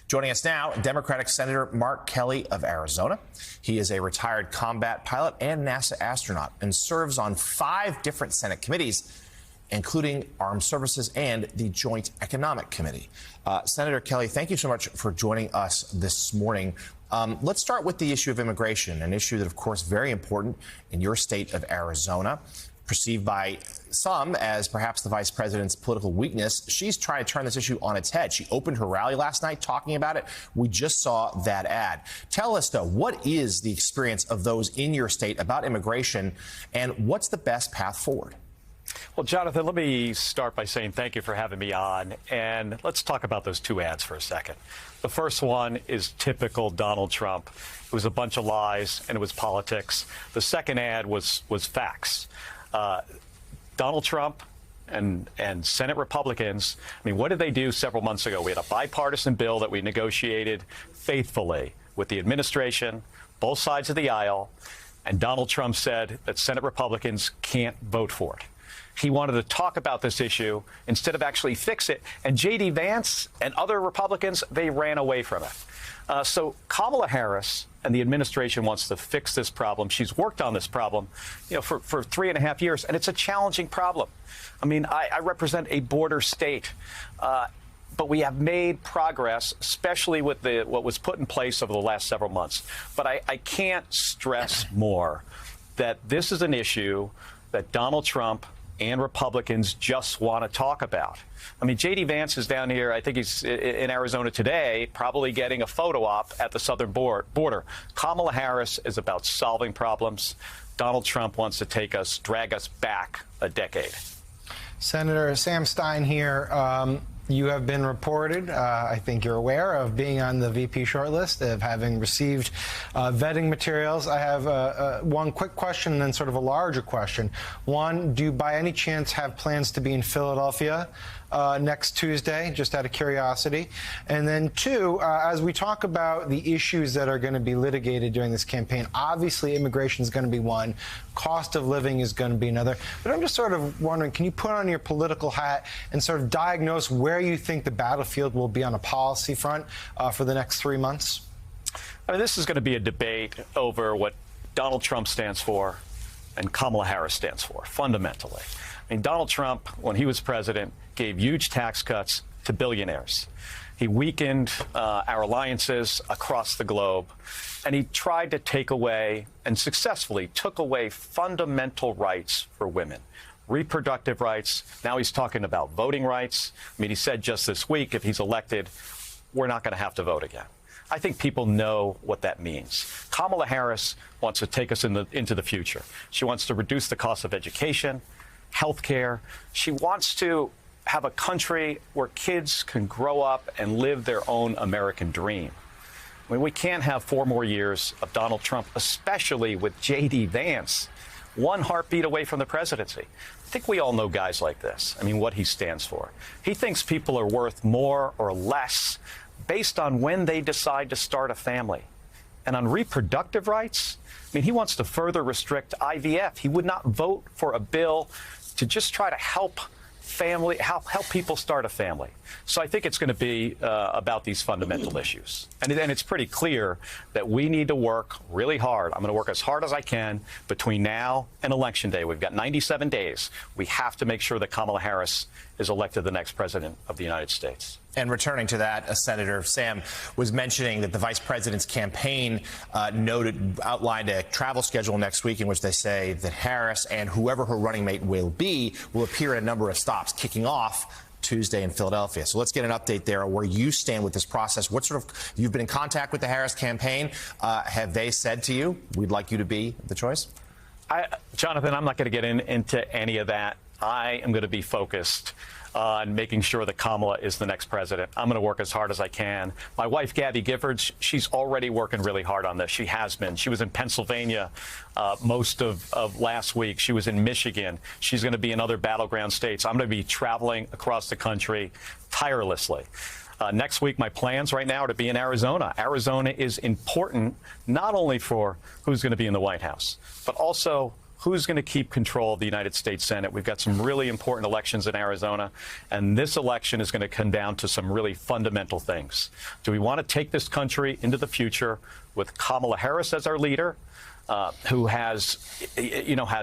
Joining us now, Democratic Senator Mark Kelly of Arizona. He is a retired combat pilot and NASA astronaut and serves on 5 different Senate committees, including Armed Services and the Joint Economic Committee. Senator Kelly, thank you so much for joining us this morning. Let's start with the issue of immigration, an issue that, of course, very important in your state of Arizona, perceived by some as perhaps the vice president's political weakness. She's trying to turn this issue on its head. She opened her rally last night talking about it. We just saw that ad. Tell us, though, what is the experience of those in your state about immigration, and what's the best path forward? Well, Jonathan, let me start by saying thank you for having me on. And let's talk about those 2 ads for a second. The first one is typical Donald Trump. It was a bunch of lies and it was politics. The second ad was facts. Donald Trump and Senate Republicans, I mean, what did they do several months ago? We had a bipartisan bill that we negotiated faithfully with the administration, both sides of the aisle, and Donald Trump said that Senate Republicans can't vote for it. He wanted to talk about this issue instead of actually fix it. And J.D. Vance and other Republicans, they ran away from it. So Kamala Harris and the administration wants to fix this problem. She's worked on this problem, for 3.5 years, and it's a challenging problem. I mean, I represent a border state, but we have made progress, especially with what was put in place over the last several months. But I can't stress more that this is an issue that Donald Trump and Republicans just want to talk about. I mean, J.D. Vance is down here. I think he's in Arizona today, probably getting a photo op at the southern border. Kamala Harris is about solving problems. Donald Trump wants to drag us back a decade. Senator Sam Stein here. You have been reported, I think you're aware, of being on the VP shortlist, of having received vetting materials. I have one quick question and then sort of a larger question. One, do you by any chance have plans to be in Philadelphia next Tuesday, just out of curiosity? And then 2, as we talk about the issues that are going to be litigated during this campaign, obviously immigration is going to be one, cost of living is going to be another. But I'm just sort of wondering, can you put on your political hat and sort of diagnose where you think the battlefield will be on a policy front for the next 3 months? I mean, this is going to be a debate over what Donald Trump stands for and Kamala Harris stands for, fundamentally. I mean, Donald Trump, when he was president, gave huge tax cuts to billionaires. He weakened our alliances across the globe, and he tried to take away, and successfully took away, fundamental rights for women. Reproductive rights. Now he's talking about voting rights. I mean, he said just this week, if he's elected, we're not going to have to vote again. I think people know what that means. Kamala Harris wants to take us into the future. She wants to reduce the cost of education, health care. She wants to have a country where kids can grow up and live their own American dream. I mean, we can't have 4 more years of Donald Trump, especially with J.D. Vance, one heartbeat away from the presidency. I think we all know guys like this. I mean, what he stands for. He thinks people are worth more or less based on when they decide to start a family. And on reproductive rights, I mean, he wants to further restrict IVF. He would not vote for a bill to just try to help people start a family. So I think it's going to be about these fundamental issues. And it's pretty clear that we need to work really hard. I'm going to work as hard as I can between now and Election Day. We've got 97 days. We have to make sure that Kamala Harris is elected the next president of the United States. And returning to that, Senator Sam was mentioning that the vice president's campaign outlined a travel schedule next week in which they say that Harris and whoever her running mate will be will appear at a number of stops, kicking off Tuesday in Philadelphia. So let's get an update there on where you stand with this process. What sort of, you've been in contact with the Harris campaign. Have they said to you, we'd like you to be the choice? Jonathan, I'm not going to get into any of that. I am going to be focused on making sure that Kamala is the next president. I'm going to work as hard as I can. My wife, Gabby Giffords, she's already working really hard on this. She has been. She was in Pennsylvania most of last week. She was in Michigan. She's going to be in other battleground states. I'm going to be traveling across the country tirelessly. Next week, my plans right now are to be in Arizona. Arizona is important not only for who's going to be in the White House, but also who's going to keep control of the United States Senate. We've got some really important elections in Arizona, and this election is going to come down to some really fundamental things. Do we want to take this country into the future with Kamala Harris as our leader, who has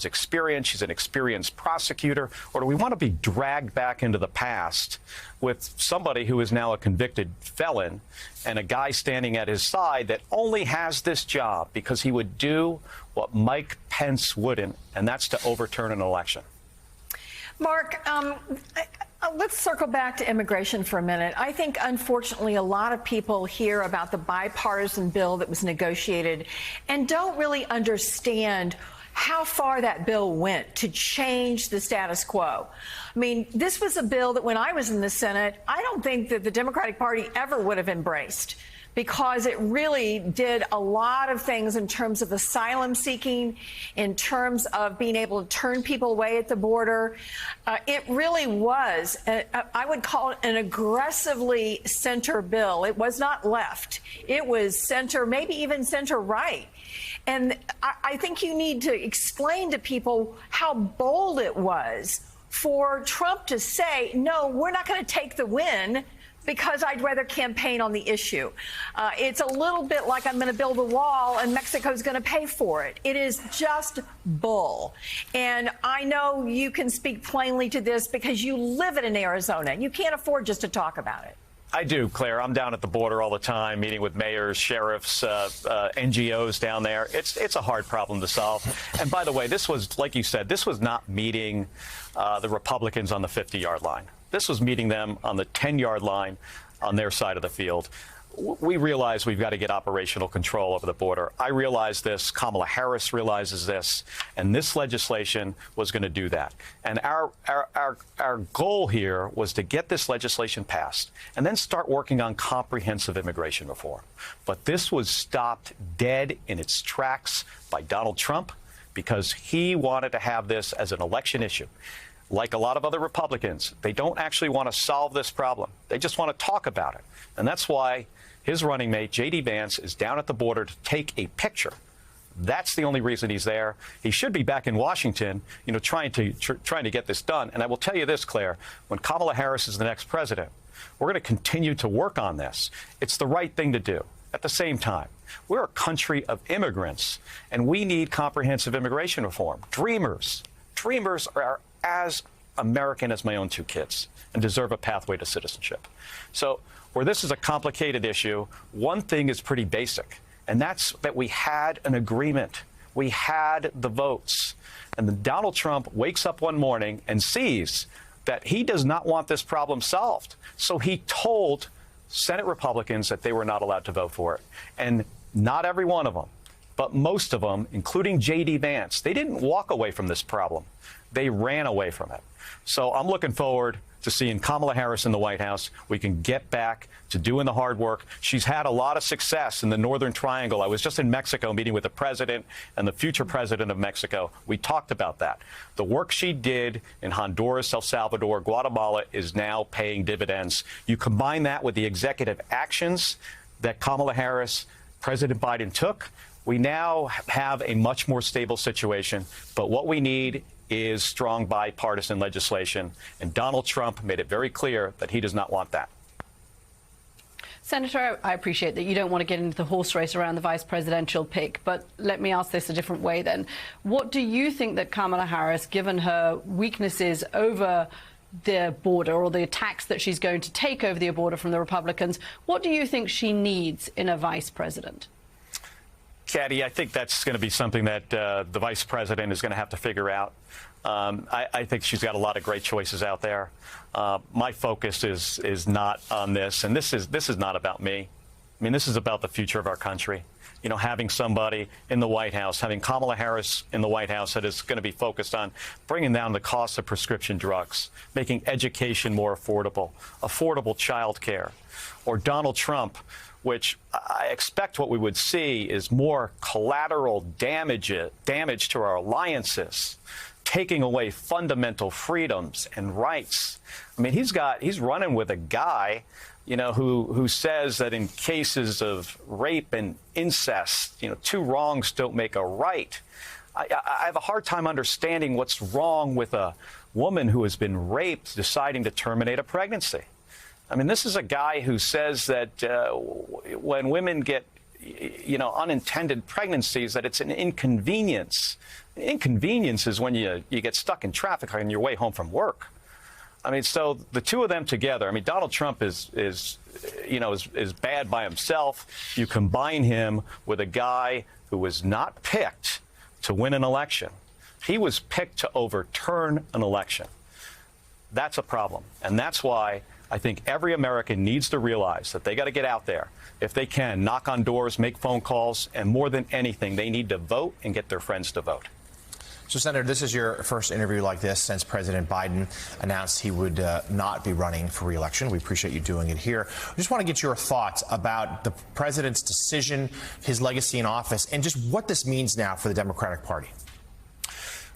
experience? She's an experienced prosecutor. Or do we want to be dragged back into the past with somebody who is now a convicted felon and a guy standing at his side that only has this job because he would do what Mike Pence wouldn't, and that's to overturn an election? Mark, let's circle back to immigration for a minute. I think, unfortunately, a lot of people hear about the bipartisan bill that was negotiated and don't really understand how far that bill went to change the status quo. I mean, this was a bill that when I was in the Senate, I don't think that the Democratic Party ever would have embraced, because it really did a lot of things in terms of asylum seeking, in terms of being able to turn people away at the border. It really was, I would call it an aggressively center bill. It was not left. It was center, maybe even center right. And I think you need to explain to people how bold it was for Trump to say, no, we're not going to take the win because I'd rather campaign on the issue. It's a little bit like I'm going to build a wall and Mexico's going to pay for it. It is just bull. And I know you can speak plainly to this because you live it in Arizona. You can't afford just to talk about it. I do, Claire. I'm down at the border all the time, meeting with mayors, sheriffs, NGOs down there. It's a hard problem to solve. And by the way, this was, like you said, this was not meeting the Republicans on the 50-yard line. This was meeting them on the 10-yard line on their side of the field. We realize we've got to get operational control over the border. I realize this. Kamala Harris realizes this. And this legislation was going to do that. And our goal here was to get this legislation passed and then start working on comprehensive immigration reform. But this was stopped dead in its tracks by Donald Trump because he wanted to have this as an election issue. Like a lot of other Republicans, they don't actually want to solve this problem. They just want to talk about it. And that's why his running mate, J.D. Vance, is down at the border to take a picture. That's the only reason he's there. He should be back in Washington, trying to get this done. And I will tell you this, Claire, when Kamala Harris is the next president, we're going to continue to work on this. It's the right thing to do. At the same time, we're a country of immigrants, and we need comprehensive immigration reform. Dreamers are as American as my own two kids and deserve a pathway to citizenship. So where this is a complicated issue, one thing is pretty basic, and that's that we had an agreement. We had the votes. And then Donald Trump wakes up one morning and sees that he does not want this problem solved. So he told Senate Republicans that they were not allowed to vote for it. And not every one of them, but most of them, including J.D. Vance, they didn't walk away from this problem. They ran away from it. So I'm looking forward to seeing Kamala Harris in the White House. We can get back to doing the hard work. She's had a lot of success in the Northern Triangle. I was just in Mexico meeting with the president and the future president of Mexico. We talked about that. The work she did in Honduras, El Salvador, Guatemala is now paying dividends. You combine that with the executive actions that Kamala Harris, President Biden took, we now have a much more stable situation. But what we need is strong bipartisan legislation. And Donald Trump made it very clear that he does not want that. Senator, I appreciate that you don't want to get into the horse race around the vice presidential pick, but let me ask this a different way then. What do you think that Kamala Harris, given her weaknesses over the border or the attacks that she's going to take over the border from the Republicans, what do you think she needs in a vice president? Caddy, I think that's going to be something that the vice president is going to have to figure out. I think she's got a lot of great choices out there. My focus is not on this, and this is not about me. I mean, this is about the future of our country. Having somebody in the White House, having Kamala Harris in the White House that is going to be focused on bringing down the cost of prescription drugs, making education more affordable child care, or Donald Trump, which I expect what we would see is more collateral damage to our alliances, taking away fundamental freedoms and rights. I mean, he's running with a guy, who says that in cases of rape and incest, two wrongs don't make a right. I have a hard time understanding what's wrong with a woman who has been raped deciding to terminate a pregnancy. I mean, this is a guy who says that when women get, unintended pregnancies, that it's an inconvenience. Inconvenience is when you get stuck in traffic on your way home from work. I mean, so the two of them together, I mean, Donald Trump is bad by himself. You combine him with a guy who was not picked to win an election. He was picked to overturn an election. That's a problem. And that's why I think every American needs to realize that they got to get out there. If they can, knock on doors, make phone calls, and more than anything, they need to vote and get their friends to vote. So, Senator, this is your first interview like this since President Biden announced he would not be running for re-election. We appreciate you doing it here. I just want to get your thoughts about the president's decision, his legacy in office, and just what this means now for the Democratic Party.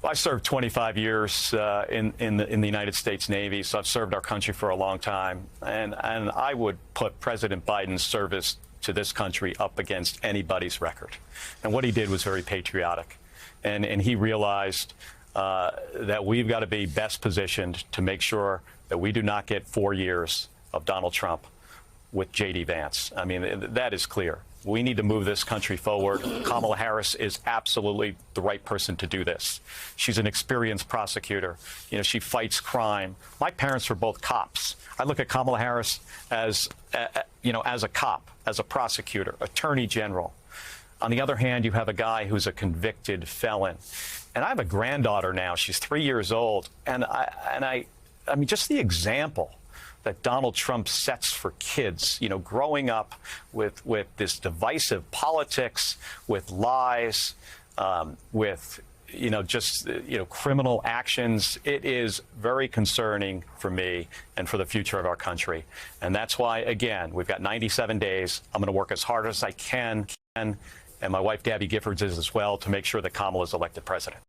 Well, I served 25 years in the United States Navy, so I've served our country for a long time. And I would put President Biden's service to this country up against anybody's record. And what he did was very patriotic. And he realized that we've got to be best positioned to make sure that we do not get 4 years of Donald Trump with J.D. Vance. I mean, that is clear. We need to move this country forward. Kamala Harris is absolutely the right person to do this. She's an experienced prosecutor. She fights crime. My parents were both cops. I look at Kamala Harris as a cop, as a prosecutor, attorney general. On the other hand, you have a guy who's a convicted felon. And I have a granddaughter now. She's 3 years old. And I mean, just the example that Donald Trump sets for kids, growing up with this divisive politics, with lies, with, criminal actions. It is very concerning for me and for the future of our country. And that's why, again, we've got 97 days. I'm going to work as hard as I can, and my wife, Gabby Giffords, is as well, to make sure that Kamala is elected president.